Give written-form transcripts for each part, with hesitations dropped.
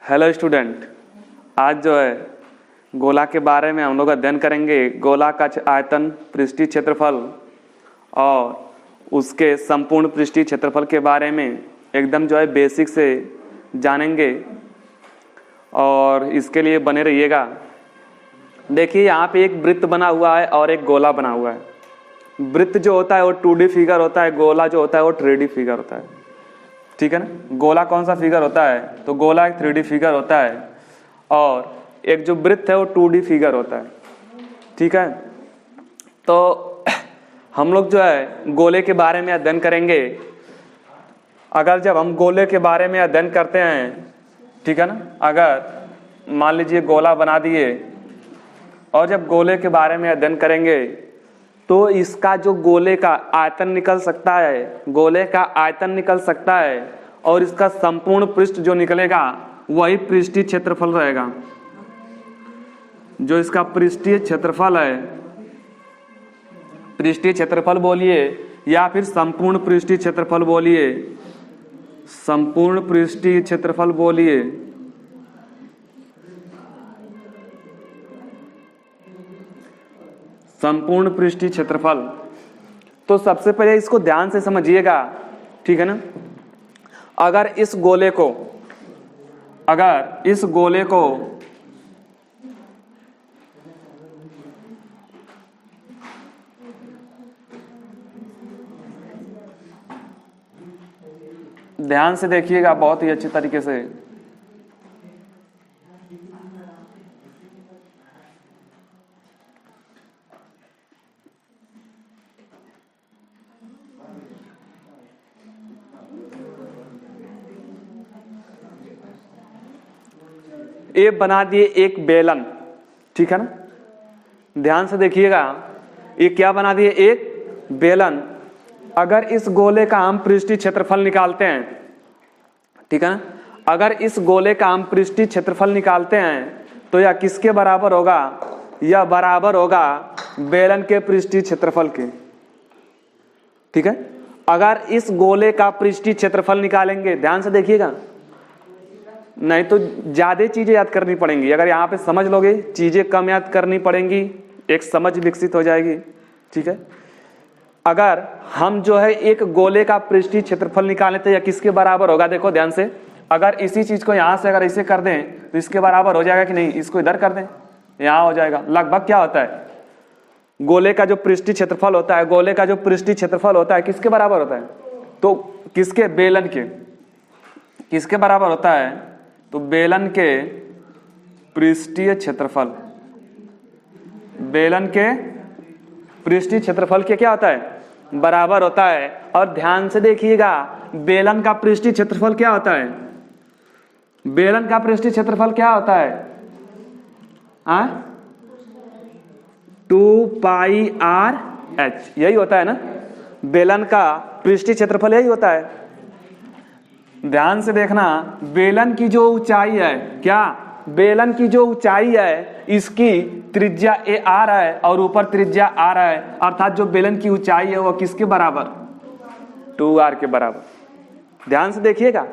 Hello student, आज जो है गोला के बारे में हम लोग अध्ययन करेंगे। गोला का आयतन, पृष्ठीय क्षेत्रफल और उसके संपूर्ण पृष्ठीय क्षेत्रफल के बारे में एकदम जो है बेसिक से जानेंगे और इसके लिए बने रहिएगा। देखिए यहाँ पे एक वृत्त बना हुआ है और एक गोला बना हुआ है। वृत्त जो होता है वो 2D फिगर होता है, गोला जो होता है वो 3D फिगर होता है। ठीक है ना। गोला कौन सा फिगर होता है? तो गोला एक 3D फिगर होता है और एक जो वृत्त है वो 2D फिगर होता है। ठीक है, तो हम लोग जो है गोले के बारे में अध्ययन करेंगे। अगर जब हम गोले के बारे में अध्ययन करते हैं, ठीक है ना, अगर मान लीजिए गोला बना दिए और जब गोले के बारे में अध्ययन करेंगे तो इसका जो गोले का आयतन निकल सकता है, गोले का आयतन निकल सकता है और इसका संपूर्ण पृष्ठ जो निकलेगा वही पृष्ठीय क्षेत्रफल रहेगा। जो इसका पृष्ठीय क्षेत्रफल है, पृष्ठीय क्षेत्रफल बोलिए या फिर संपूर्ण पृष्ठीय क्षेत्रफल बोलिए, संपूर्ण पृष्ठीय क्षेत्रफल बोलिए, संपूर्ण पृष्ठीय क्षेत्रफल। तो सबसे पहले इसको ध्यान से समझिएगा, ठीक है ना। अगर इस गोले को ध्यान से देखिएगा बहुत ही अच्छे तरीके से। ये बना दिए एक बेलन, ठीक है ना। ध्यान से देखिएगा, ये क्या बना दिए? एक बेलन। अगर इस गोले का हम पृष्ठीय क्षेत्रफल निकालते हैं, ठीक है ना, अगर इस गोले का हम पृष्ठीय क्षेत्रफल निकालते हैं तो यह किसके बराबर होगा? यह बराबर होगा बेलन के पृष्ठीय क्षेत्रफल के। ठीक है, अगर इस गोले का पृष्ठीय क्षेत्रफल निकालेंगे, ध्यान से देखिएगा, नहीं तो ज्यादा चीजें याद करनी पड़ेंगी। अगर यहाँ पे समझ लोगे, चीजें कम याद करनी पड़ेंगी, एक समझ विकसित हो जाएगी। ठीक है, अगर हम जो है एक गोले का पृष्ठीय क्षेत्रफल निकालें तो यह किसके बराबर होगा? देखो ध्यान से, अगर इसी चीज को यहां से अगर इसे कर दें तो इसके बराबर हो जाएगा कि नहीं? इसको इधर कर दें, यहां हो जाएगा। लगभग क्या होता है? गोले का जो पृष्ठीय क्षेत्रफल होता है, गोले का जो पृष्ठीय क्षेत्रफल होता है किसके बराबर होता है? तो किसके? बेलन के। किसके बराबर होता है? तो बेलन के पृष्ठीय क्षेत्रफल। बेलन के पृष्ठीय क्षेत्रफल के क्या होता है? बराबर होता है। और ध्यान से देखिएगा, बेलन का पृष्ठीय क्षेत्रफल क्या होता है? बेलन का पृष्ठीय क्षेत्रफल क्या होता है? 2πr/h, यही होता है ना। बेलन का पृष्ठीय क्षेत्रफल यही होता है। ध्यान से देखना, बेलन की जो ऊंचाई है, क्या बेलन की जो ऊंचाई है इसकी त्रिज्या AR है और ऊपर त्रिज्या R है, अर्थात जो बेलन की ऊंचाई है वो किसके बराबर? 2r के बराबर। ध्यान से देखिएगा,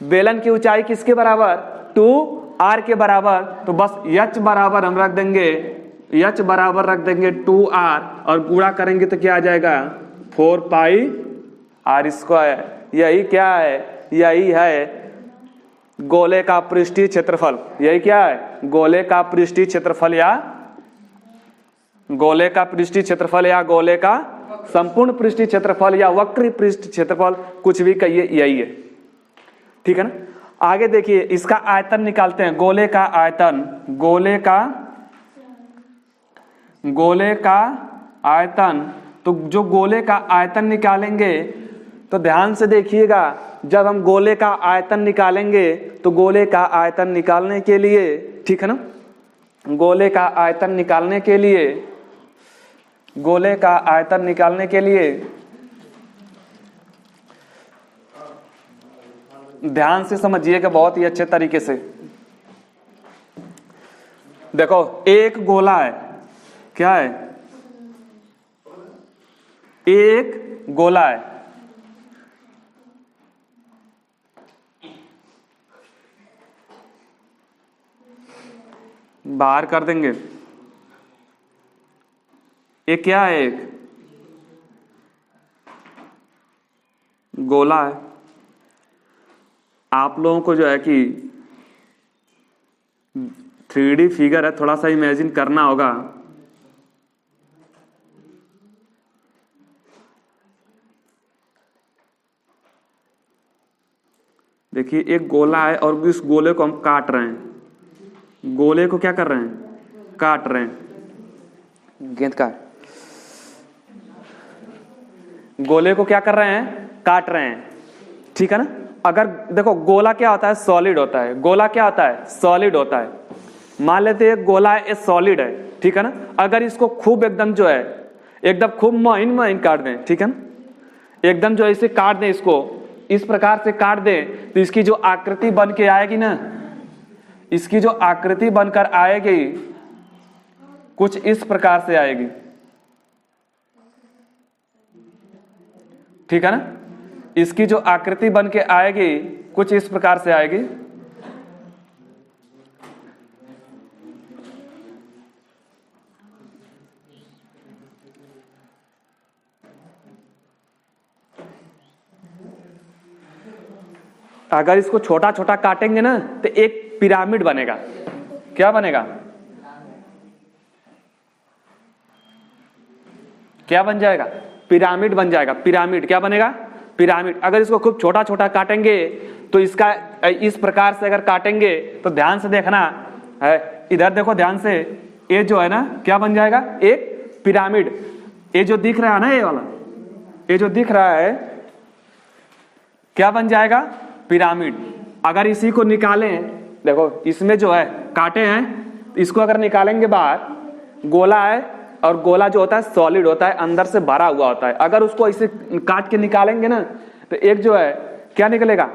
बेलन की ऊंचाई किसके बराबर? 2r के बराबर। तो बस h बराबर हम रख देंगे, h बराबर रख देंगे 2r और गुणा करेंगे तो क्या आ जाएगा? 4πr²। यही क्या है? यही है गोले का पृष्ठीय क्षेत्रफल। यही क्या है? गोले का पृष्ठीय क्षेत्रफल या गोले का पृष्ठीय क्षेत्रफल या गोले का संपूर्ण पृष्ठीय क्षेत्रफल या वक्र पृष्ठ क्षेत्रफल, कुछ भी कहिए, यही है। ठीक है ना। आगे देखिए, इसका आयतन निकालते हैं। गोले का आयतन, गोले का आयतन। तो जो गोले का आयतन निकालेंगे तो ध्यान से देखिएगा, जब हम गोले का आयतन निकालेंगे तो गोले का आयतन निकालने के लिए, ठीक है ना, गोले का आयतन निकालने के लिए, गोले का आयतन निकालने के लिए ध्यान से समझिएगा बहुत ही अच्छे तरीके से। देखो, एक गोला है, क्या है? एक गोला है, बाहर कर देंगे। ये क्या है? एक गोला है। आप लोगों को जो है कि 3D फिगर है, थोड़ा सा इमेजिन करना होगा। देखिए एक गोला है और इस गोले को हम काट रहे हैं। गोले को क्या कर रहे हैं? काट रहे हैं। गेंद काट, गोले को क्या कर रहे हैं? काट रहे हैं, ठीक है ना। अगर देखो गोला क्या होता है? सॉलिड होता है। गोला क्या होता है? सॉलिड होता है। मान लेते हैं गोला है, ये सॉलिड है, ठीक है ना। अगर इसको खूब एकदम जो है एकदम खूब महीन महीन काट दें, ठीक है ना, एकदम जो इसे काट दें, इसको इस प्रकार से काट दें, तो इसकी जो आकृति बन के आएगी ना, इसकी जो आकृति बनकर आएगी कुछ इस प्रकार से आएगी, ठीक है ना। इसकी जो आकृति बन के आएगी कुछ इस प्रकार से आएगी। अगर इसको छोटा छोटा काटेंगे ना तो एक पिरामिड बनेगा। क्या बनेगा? क्या बन जाएगा? पिरामिड बन जाएगा। पिरामिड क्या बनेगा? पिरामिड। अगर इसको खूब छोटा छोटा काटेंगे तो इसका इस प्रकार से अगर काटेंगे तो ध्यान से देखना है, इधर देखो ध्यान से, ये जो है ना क्या बन जाएगा? एक पिरामिड। ये जो दिख रहा है ना, ये वाला, ये जो दिख रहा है क्या बन जाएगा? पिरामिड। अगर इसी को निकालें, देखो इसमें जो है काटे हैं, इसको अगर निकालेंगे बाहर, गोला है और गोला जो होता है सॉलिड होता है, अंदर से भरा हुआ होता है। अगर उसको इसे काट के निकालेंगे ना तो एक जो है क्या निकलेगा?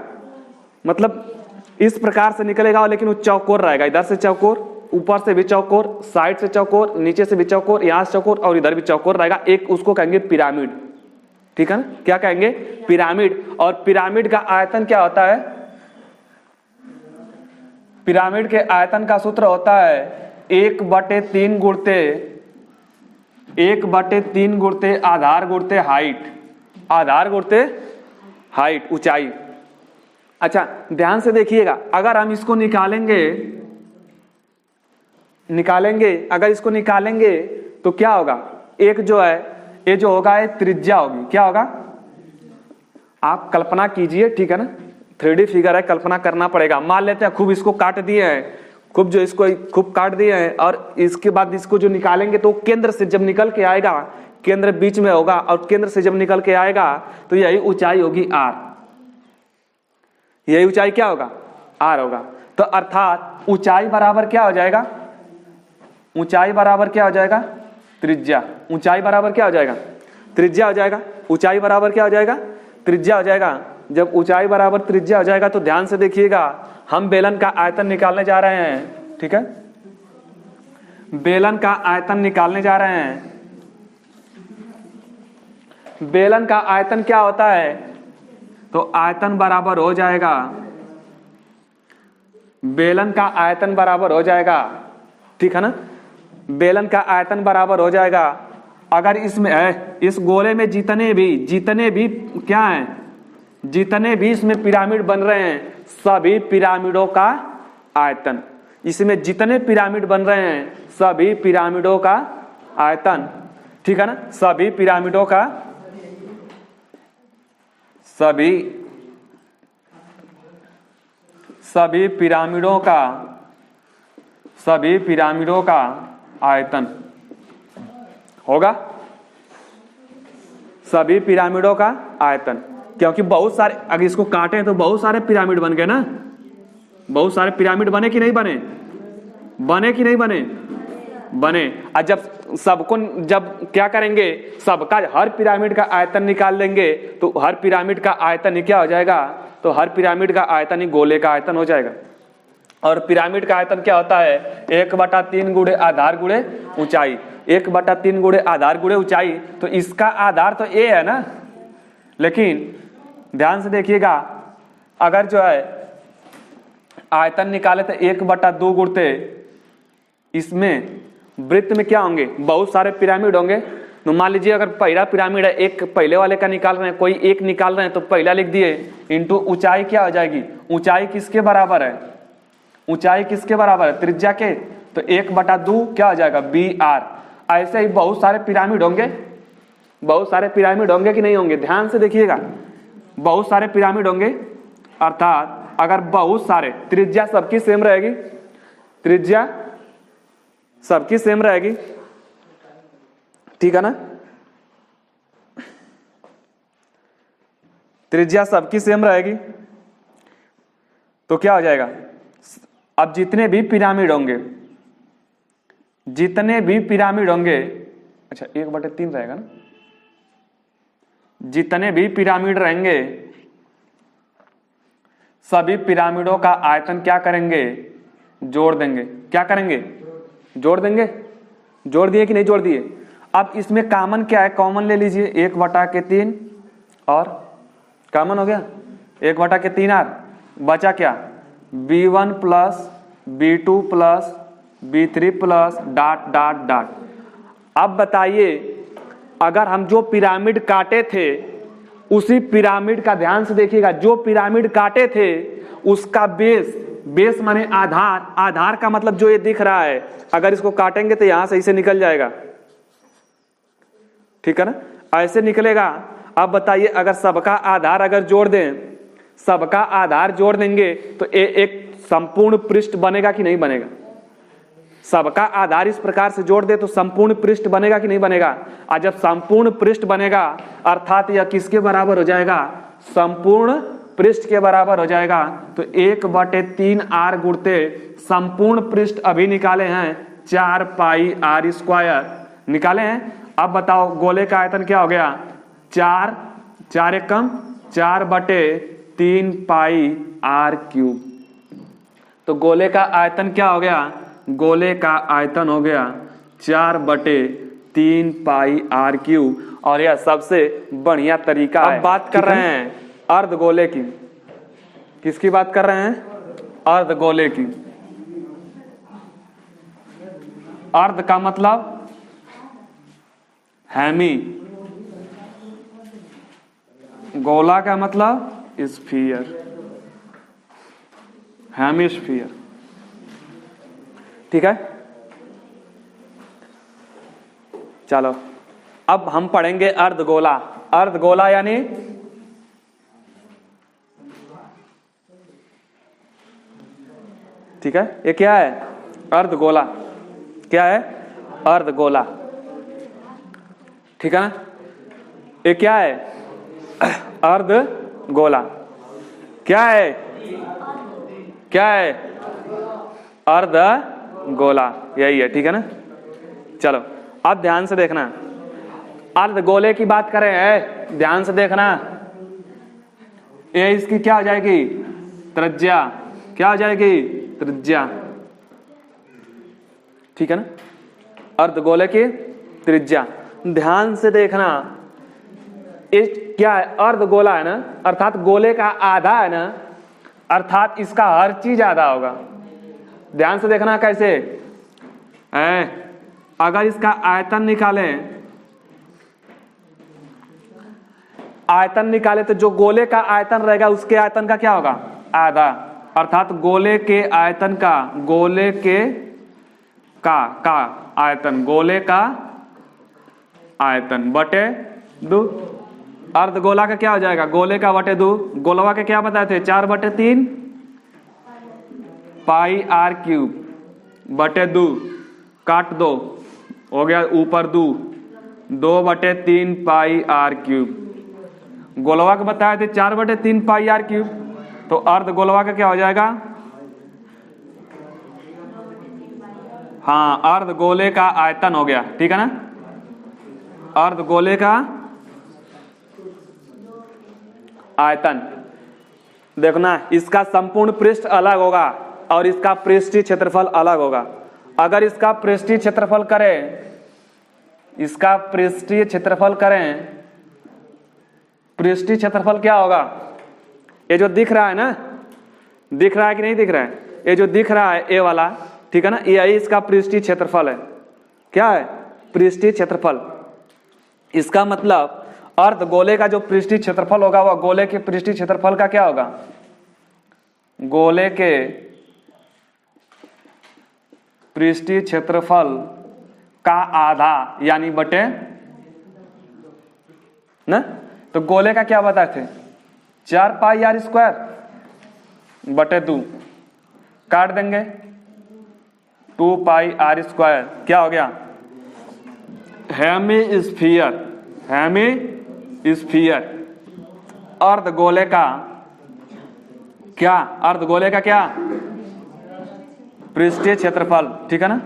मतलब इस प्रकार से निकलेगा, लेकिन वो चौकोर रहेगा। इधर से चौकोर, ऊपर से भी चौकोर, साइड से चौकोर, नीचे से भी चौकोर, यहाँ से चौकोर और इधर भी चौकोर रहेगा। एक उसको कहेंगे पिरामिड, ठीक है ना। क्या कहेंगे? पिरामिड। और पिरामिड का आयतन क्या होता है? पिरामिड के आयतन का सूत्र होता है 1/3 गुणते आधार गुणते हाइट। आधार गुणते हाइट, ऊंचाई। अच्छा ध्यान से देखिएगा, अगर हम इसको निकालेंगे, अगर इसको निकालेंगे तो क्या होगा? एक जो है ये जो होगा ये त्रिज्या होगी। क्या होगा? आप कल्पना कीजिए, ठीक है ना। 3D फिगर है, कल्पना करना पड़ेगा। मान लेते हैं खूब इसको काट दिए हैं, खूब जो इसको खूब काट दिए हैं, और इसके बाद इसको जो निकालेंगे तो केंद्र से जब निकल के आएगा, केंद्र बीच में होगा और केंद्र से जब निकल के आएगा तो यही ऊंचाई होगी r। यही ऊंचाई क्या होगा? r होगा। तो अर्थात ऊंचाई बराबर क्या हो जाएगा? ऊंचाई बराबर क्या हो जाएगा? त्रिज्या। ऊंचाई बराबर क्या हो जाएगा? त्रिज्या हो जाएगा। ऊंचाई बराबर क्या हो जाएगा? त्रिज्या हो जाएगा। जब ऊंचाई बराबर त्रिज्या हो जाएगा तो ध्यान से देखिएगा, हम बेलन का आयतन निकालने जा रहे हैं, ठीक है। बेलन का आयतन निकालने जा रहे हैं। बेलन का आयतन क्या होता है? तो आयतन बराबर हो जाएगा, बेलन का आयतन बराबर हो जाएगा, ठीक है ना। बेलन का आयतन बराबर हो जाएगा। अगर इसमें इस गोले में जितने भी क्या हैं, जितने भी इसमें पिरामिड बन रहे हैं, सभी पिरामिडों का आयतन, इसमें जितने पिरामिड बन रहे हैं सभी पिरामिडों का आयतन, ठीक है ना। सभी पिरामिडों का, सभी पिरामिडों का आयतन होगा। सभी पिरामिडों का आयतन, क्योंकि बहुत सारे, अगर इसको काटें तो बहुत सारे पिरामिड बन गए ना। बहुत सारे पिरामिड बने कि नहीं बने? बने कि नहीं बने? बने। और जब सबको, जब क्या करेंगे, सबका हर पिरामिड का आयतन निकाल लेंगे तो हर पिरामिड का आयतन ही क्या हो जाएगा? तो हर पिरामिड का आयतन ही गोले का आयतन हो जाएगा। और पिरामिड का आयतन क्या होता है? 1/3 गुणे आधार गुणे ऊंचाई। 1/3 गुणे आधार गुणे ऊंचाई। तो इसका आधार तो ए है ना, लेकिन ध्यान से देखिएगा, अगर जो है आयतन निकाले तो 1/2 गुणते इसमें वृत्त में क्या होंगे, बहुत सारे पिरामिड होंगे। तो मान लीजिए अगर पहला पिरामिड है, एक पहले वाले का निकाल रहे हैं, कोई एक निकाल रहे हैं, तो पहला लिख दिए इंटू ऊंचाई क्या हो जाएगी, ऊंचाई किसके बराबर है, ऊंचाई किसके बराबर है, त्रिज्या के, तो 1/2 क्या हो जाएगा BR। ऐसे ही बहुत सारे पिरामिड होंगे, बहुत सारे पिरामिड होंगे कि नहीं होंगे, ध्यान से देखिएगा, बहुत सारे पिरामिड होंगे। अर्थात अगर बहुत सारे, त्रिज्या सबकी सेम रहेगी, त्रिज्या सबकी सेम रहेगी, ठीक है ना, त्रिज्या सबकी सेम रहेगी, तो क्या हो जाएगा, अब जितने भी पिरामिड होंगे, जितने भी पिरामिड होंगे, अच्छा 1/3 रहेगा ना, जितने भी पिरामिड रहेंगे सभी पिरामिडों का आयतन क्या करेंगे, जोड़ देंगे। क्या करेंगे, जोड़ देंगे। जोड़ दिए कि नहीं जोड़ दिए। अब इसमें कॉमन क्या है, कॉमन ले लीजिए, 1/3 और कॉमन हो गया 1/3 R, बचा क्या, B1 plus B2 plus B3 plus dot dot dot. अब बताइए अगर हम जो पिरामिड काटे थे उसी पिरामिड का ध्यान से देखिएगा, जो पिरामिड काटे थे उसका बेस, बेस माने आधार, आधार का मतलब जो ये दिख रहा है, अगर इसको काटेंगे तो यहां से इसे निकल जाएगा, ठीक है ना, ऐसे निकलेगा। अब बताइए अगर सबका आधार अगर जोड़ दें, सबका आधार जोड़ देंगे तो एक संपूर्ण पृष्ठ बनेगा कि नहीं बनेगा, सबका आधार इस प्रकार से जोड़ दे तो संपूर्ण पृष्ठ बनेगा कि नहीं बनेगा। और जब संपूर्ण पृष्ठ बनेगा अर्थात यह किसके बराबर हो जाएगा, संपूर्ण पृष्ठ के बराबर हो जाएगा। तो 1/3 R गुणते संपूर्ण पृष्ठ अभी निकाले हैं 4 पाई R² निकाले हैं। अब बताओ गोले का आयतन क्या हो गया, 4 × 4/3 पाई R³। तो गोले का आयतन क्या हो गया, गोले का आयतन हो गया 4/3 पाई R³ और यह सबसे बढ़िया तरीका है। अब बात कर रहे हैं अर्धगोले की, किसकी बात कर रहे हैं, अर्धगोले की। अर्ध का मतलब हेमी, गोला का मतलब स्फीयर, हेमिस्फीयर, ठीक है। चलो अब हम पढ़ेंगे अर्धगोला। अर्धगोला यानी ठीक है, ये क्या है, अर्धगोला, क्या है, अर्धगोला, ठीक है ना, ये क्या है, अर्धगोला, क्या है, क्या है, अर्धगोला, यही है, ठीक है ना। चलो अब ध्यान से देखना, अर्धगोले की बात करें है, ध्यान से देखना, ये इसकी क्या हो जाएगी, त्रिज्या, क्या हो जाएगी, त्रिज्या, ठीक है ना, अर्धगोले की त्रिज्या। ध्यान से देखना, इस क्या है, अर्धगोला है ना, अर्थात गोले का आधा है ना, अर्थात इसका हर चीज आधा होगा। ध्यान से देखना कैसे है, अगर इसका आयतन निकालें, आयतन निकाले तो जो गोले का आयतन रहेगा उसके आयतन का क्या होगा, आधा, अर्थात गोले के आयतन का, गोले के का आयतन, गोले का आयतन बटे 2। अर्धगोला का क्या हो जाएगा, गोले का बटे 2। गोलवा के क्या बताए थे, 4/3 पाई R³ बटे 2, काट दो, हो गया ऊपर 2, 2/3 पाई R³। गोलवा के बताए थे 4/3 पाई R³, तो अर्धगोलवा का क्या हो जाएगा, हाँ अर्धगोले का आयतन हो गया, ठीक है ना, अर्धगोले का आयतन। देखना इसका संपूर्ण पृष्ठ अलग होगा और इसका पृष्ठीय क्षेत्रफल अलग होगा। अगर इसका पृष्ठीय क्षेत्रफल करें, इसका पृष्ठीय क्षेत्रफल करें, पृष्ठीय क्षेत्रफल क्या होगा, ये जो दिख रहा है ना, दिख रहा है कि नहीं दिख रहा है, ये जो दिख रहा है ए वाला, ठीक है ना, ये इसका पृष्ठीय क्षेत्रफल है। क्या है? पृष्ठीय क्षेत्रफल। इसका मतलब अर्ध गोले का जो पृष्ठीय क्षेत्रफल होगा वह गोले के पृष्ठीय क्षेत्रफल का क्या होगा? गोले के पृष्ठीय क्षेत्रफल का आधा यानी बटे ना। तो गोले का क्या बताए थे? 4 पाई आर स्क्वायर बटे 2, काट देंगे 2 पाई आर स्क्वायर। क्या हो गया? हेमिस्फीयर, हेमिस्फीयर अर्धगोले का क्या? अर्धगोले का क्या? पृष्ठीय क्षेत्रफल। ठीक है ना।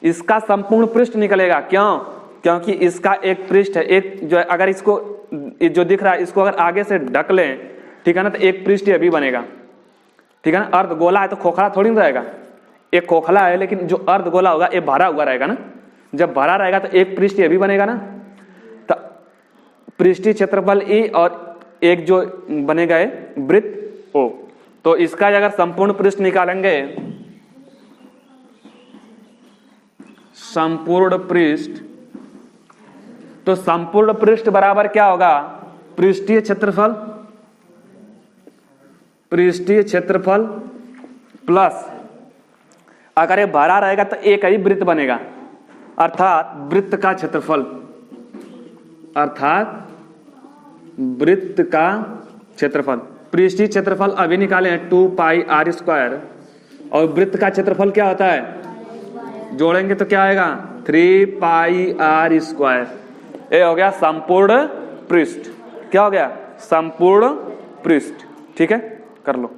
इसका संपूर्ण पृष्ठ निकलेगा। क्यों? क्योंकि इसका एक पृष्ठ है, एक जो अगर इसको जो दिख रहा है इसको अगर आगे से ढक लें, ठीक है ना, तो एक पृष्ठ ये भी बनेगा। ठीक है ना। अर्धगोला है तो खोखला थोड़ी ना रहेगा, एक खोखला है लेकिन जो अर्धगोला होगा ये भरा हुआ रहेगा ना। जब भरा रहेगा तो एक पृष्ठ ये भी बनेगा ना। तो पृष्ठीय क्षेत्रफल ई और एक जो बनेगा ये वृत्त ओ। तो इसका अगर संपूर्ण पृष्ठ निकालेंगे, संपूर्ण पृष्ठ, तो संपूर्ण पृष्ठ बराबर क्या होगा? पृष्ठीय क्षेत्रफल, पृष्ठीय क्षेत्रफल प्लस अगर ये भरा रहेगा तो एक ही वृत्त बनेगा, अर्थात वृत्त का क्षेत्रफल, अर्थात वृत्त का क्षेत्रफल। पृष्ठीय क्षेत्रफल अभी निकाले हैं 2 पाई आर स्क्वायर, और वृत्त का क्षेत्रफल क्या होता है? जोड़ेंगे तो क्या आएगा? 3 पाई आर स्क्वायर। ये हो गया संपूर्ण पृष्ठ। क्या हो गया? संपूर्ण पृष्ठ। ठीक है, कर लो।